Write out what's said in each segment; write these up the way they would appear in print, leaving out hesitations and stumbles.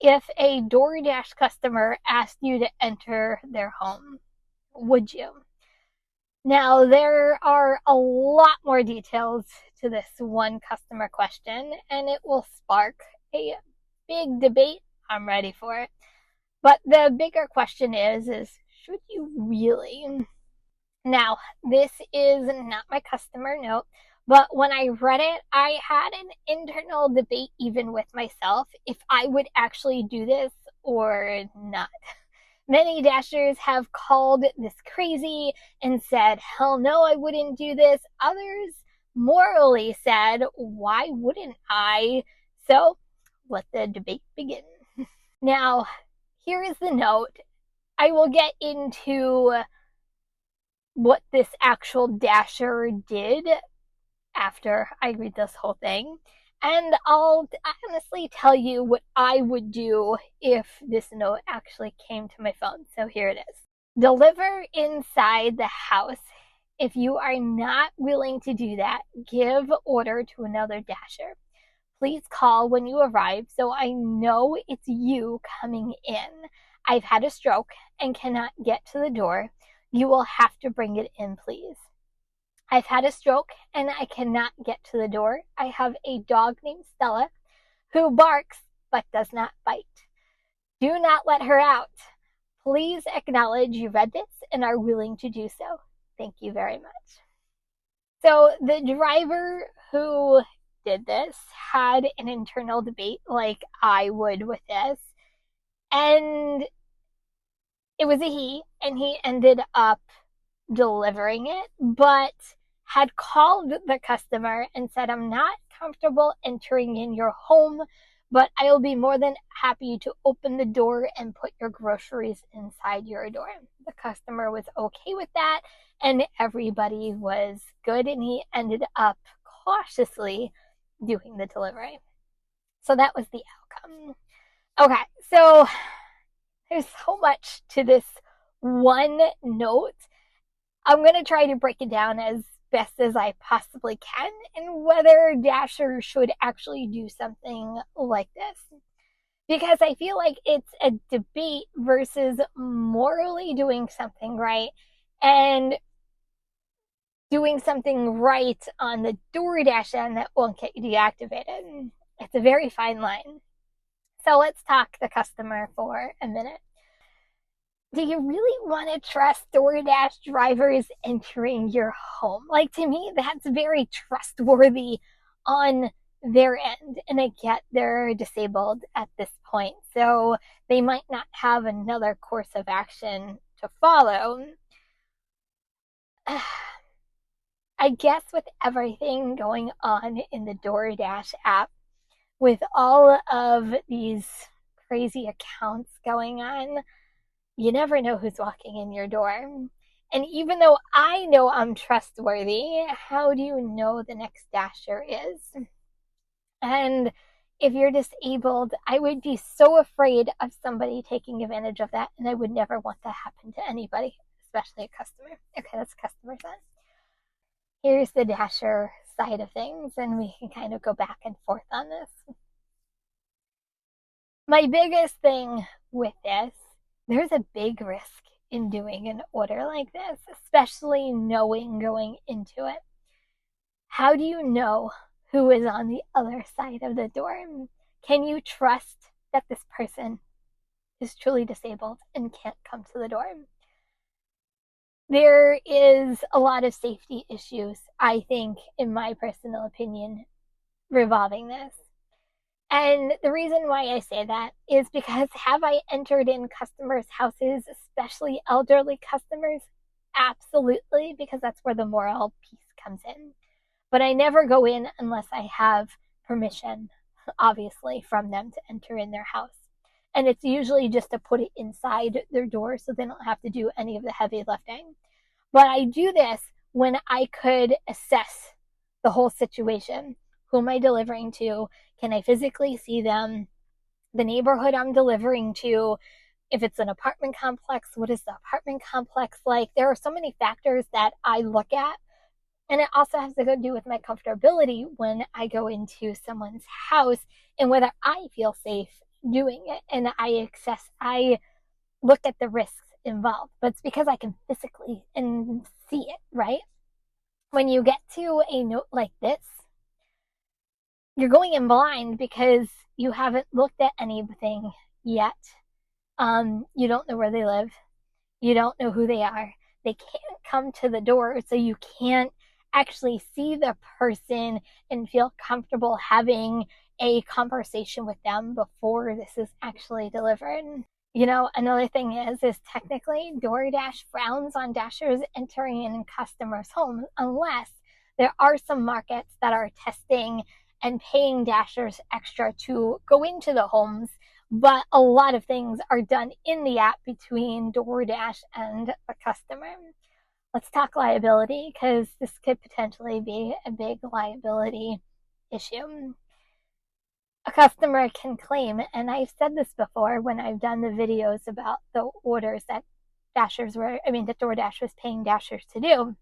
If a DoorDash customer asked you to enter their home, would you? Now, there are a lot more details to this one customer question, and it will spark a big debate. I'm ready for it. But the bigger question is should you really? Now, this is not my customer note, but when I read it, I had an internal debate even with myself if I would actually do this or not. Many Dashers have called this crazy and said, hell no, I wouldn't do this. Others morally said, why wouldn't I? So let the debate begin. Now, here is the note. I will get into what this actual Dasher did after I read this whole thing. And I'll honestly tell you what I would do if this note actually came to my phone. So here it is. Deliver inside the house. If you are not willing to do that, give order to another Dasher. Please call when you arrive so I know it's you coming in. I've had a stroke and cannot get to the door. You will have to bring it in, please. I've had a stroke and I cannot get to the door. I have a dog named Stella who barks but does not bite. Do not let her out. Please acknowledge you read this and are willing to do so. Thank you very much. So the driver who did this had an internal debate like I would with this. And it was a he, and he ended up delivering it, but had called the customer and said, I'm not comfortable entering in your home, but I will be more than happy to open the door and put your groceries inside your door. The customer was okay with that, and everybody was good, and he ended up cautiously doing the delivery. So that was the outcome. Okay, so there's so much to this one note. I'm going to try to break it down as best as I possibly can, and whether Dasher should actually do something like this. Because I feel like it's a debate versus morally doing something right and doing something right on the DoorDash end that won't get you deactivated. It's a very fine line. So let's talk the customer for a minute. Do you really want to trust DoorDash drivers entering your home? Like, to me, that's very trustworthy on their end. And I get they're disabled at this point, so they might not have another course of action to follow. I guess with everything going on in the DoorDash app, with all of these crazy accounts going on, you never know who's walking in your door. And even though I know I'm trustworthy, how do you know the next Dasher is? And if you're disabled, I would be so afraid of somebody taking advantage of that, and I would never want that happen to anybody, especially a customer. Okay, that's customer side. Here's the Dasher side of things, and we can kind of go back and forth on this. My biggest thing with this, there's a big risk in doing an order like this, especially knowing going into it. How do you know who is on the other side of the door? Can you trust that this person is truly disabled and can't come to the door? There is a lot of safety issues, I think, in my personal opinion, revolving this. And the reason why I say that is because have I entered in customers' houses, especially elderly customers? Absolutely, because that's where the moral piece comes in. But I never go in unless I have permission, obviously, from them to enter in their house. And it's usually just to put it inside their door so they don't have to do any of the heavy lifting. But I do this when I could assess the whole situation. Who am I delivering to? Can I physically see them? The neighborhood I'm delivering to, if it's an apartment complex, what is the apartment complex like? There are so many factors that I look at. And it also has to do with my comfortability when I go into someone's house and whether I feel safe doing it, and I look at the risks involved, but it's because I can physically and see it, right? When you get to a note like this, you're going in blind because you haven't looked at anything yet. You don't know where they live. You don't know who they are. They can't come to the door, so you can't actually see the person and feel comfortable having a conversation with them before this is actually delivered. Another thing is technically DoorDash frowns on Dashers entering in customers' homes unless there are some markets that are testing and paying Dashers extra to go into the homes, but a lot of things are done in the app between DoorDash and the customer. Let's talk liability, because this could potentially be a big liability issue. A customer can claim, and I've said this before when I've done the videos about the orders that DoorDash was paying Dashers to do,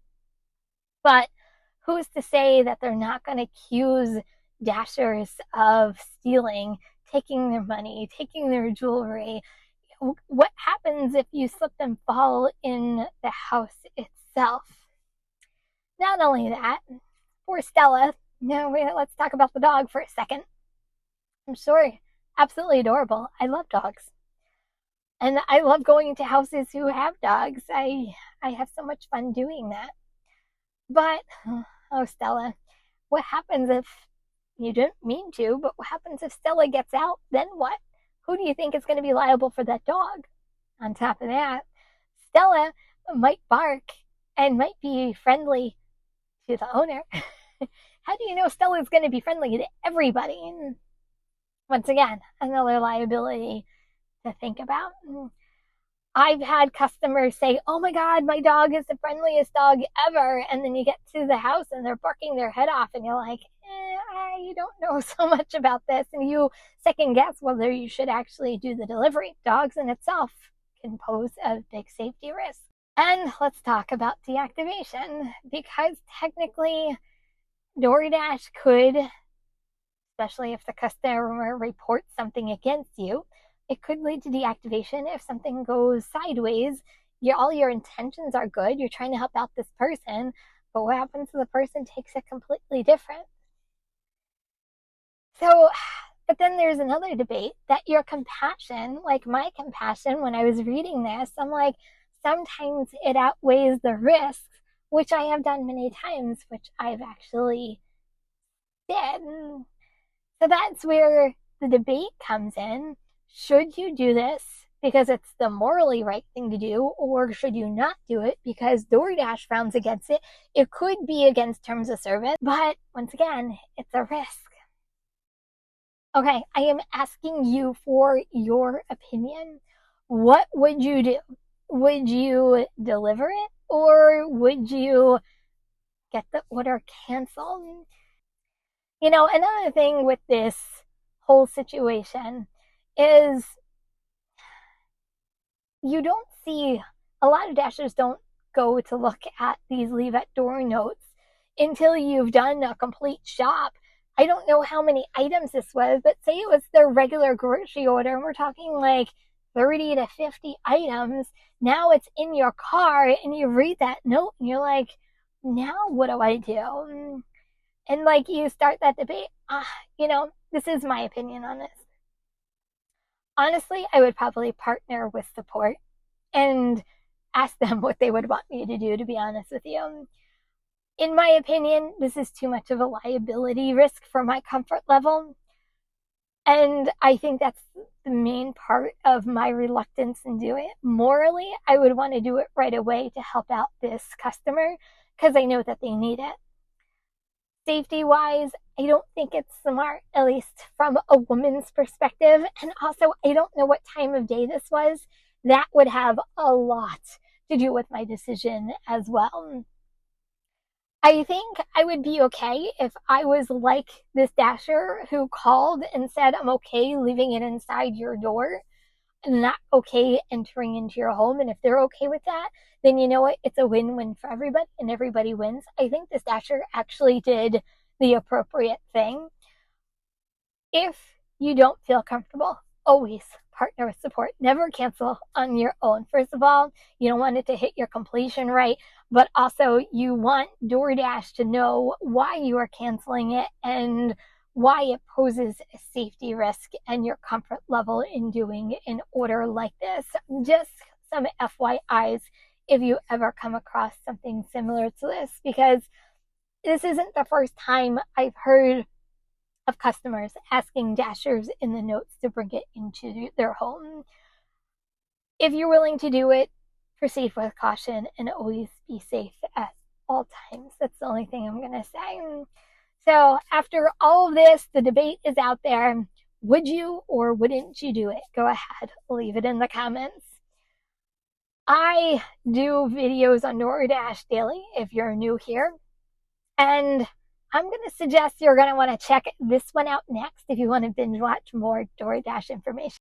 but who's to say that they're not going to accuse Dashers of stealing, taking their money, taking their jewelry? What happens if you slip and fall in the house itself? Not only that, poor Stella. No, let's talk about the dog for a second. I'm sorry, absolutely adorable. I love dogs. And I love going to houses who have dogs. I have so much fun doing that. But, oh, Stella, what happens if you didn't mean to, but what happens if Stella gets out? Then what? Who do you think is going to be liable for that dog? On top of that, Stella might bark and might be friendly to the owner. How do you know Stella is going to be friendly to everybody? Once again, another liability to think about. I've had customers say, "Oh my God, my dog is the friendliest dog ever." And then you get to the house and they're barking their head off and you're like, I don't know so much about this. And you second guess whether you should actually do the delivery. Dogs in itself can pose a big safety risk. And let's talk about deactivation, because technically DoorDash could, especially if the customer reports something against you, it could lead to deactivation if something goes sideways. All your intentions are good. You're trying to help out this person, but what happens if the person takes it completely different? So, but then there's another debate that your compassion, like my compassion when I was reading this, I'm like, sometimes it outweighs the risks, which I have done many times, which I've actually did. So that's where the debate comes in. Should you do this because it's the morally right thing to do, or should you not do it because DoorDash frowns against it? It could be against terms of service, but once again, it's a risk. Okay, I am asking you for your opinion. What would you do? Would you deliver it, or would you get the order canceled? Another thing with this whole situation is you don't see, a lot of Dashers don't go to look at these leave at door notes until you've done a complete shop. I don't know how many items this was, but say it was their regular grocery order and we're talking like 30 to 50 items. Now it's in your car and you read that note and you're like, now what do I do? And like you start that debate. This is my opinion on this. Honestly, I would probably partner with support and ask them what they would want me to do, to be honest with you. In my opinion, this is too much of a liability risk for my comfort level. And I think that's the main part of my reluctance in doing it. Morally, I would want to do it right away to help out this customer because I know that they need it. Safety-wise, I don't think it's smart, at least from a woman's perspective. And also, I don't know what time of day this was. That would have a lot to do with my decision as well. I think I would be okay if I was like this Dasher who called and said, I'm okay leaving it inside your door and not okay entering into your home. And if they're okay with that, then you know what? It's a win-win for everybody and everybody wins. I think this Dasher actually did the appropriate thing. If you don't feel comfortable, always partner with support. Never cancel on your own. First of all, you don't want it to hit your completion rate, but also you want DoorDash to know why you are canceling it and why it poses a safety risk and your comfort level in doing an order like this. Just some FYIs if you ever come across something similar to this, because this isn't the first time I've heard of customers asking Dashers in the notes to bring it into their home. If you're willing to do it, proceed with caution and always be safe at all times. That's the only thing I'm going to say. So after all of this, the debate is out there. Would you or wouldn't you do it? Go ahead, leave it in the comments. I do videos on DoorDash daily if you're new here. And I'm going to suggest you're going to want to check this one out next if you want to binge watch more DoorDash information.